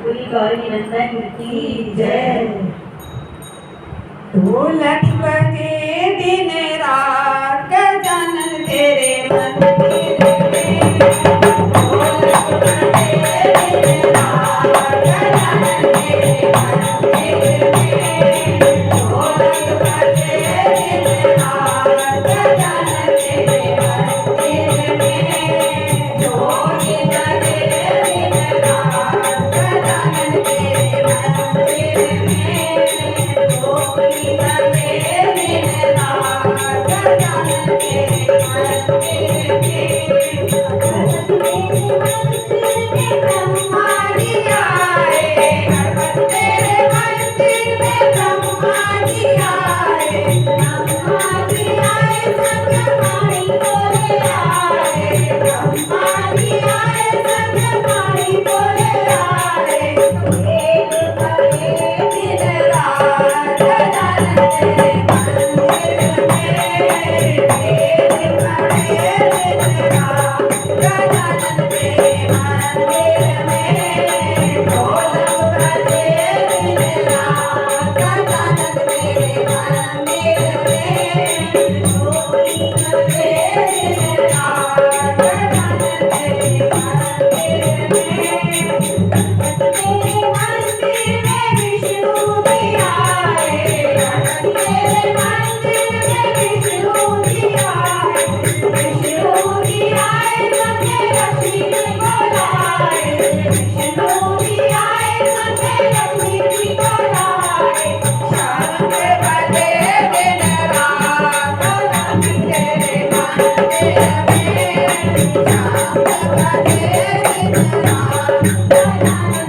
बोली गौरी नंदन की जय। ढोलक बजे दिन रात गजानन तेरे मंदिर में। ढोलक बजे दिन रात गजानन तेरे मंदिर में। ढोलक बजे दिन रात गजानन तेरे मंदिर में। ढोली बजे दिन रात गजानन तेरे मंदिर में। ढोली बजे दिन रात गजानन तेरे मंदिर में।